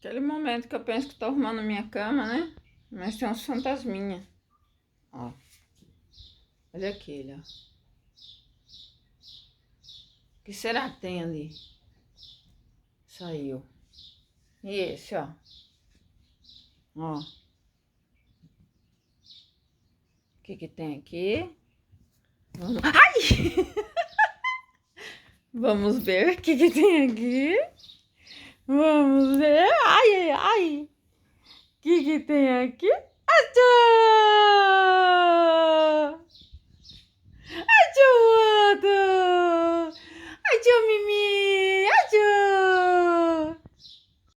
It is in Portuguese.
Aquele momento que eu penso que tô arrumando minha cama, né? Mas tem uns fantasminha. Ó. Olha aquele, ó. O que será que tem ali? Saiu. E esse, ó. Ó. O que tem aqui? Vamos... Ai! Vamos ver o que tem aqui. Vamos ver. Ai, ai, ai. O que tem aqui? Achou!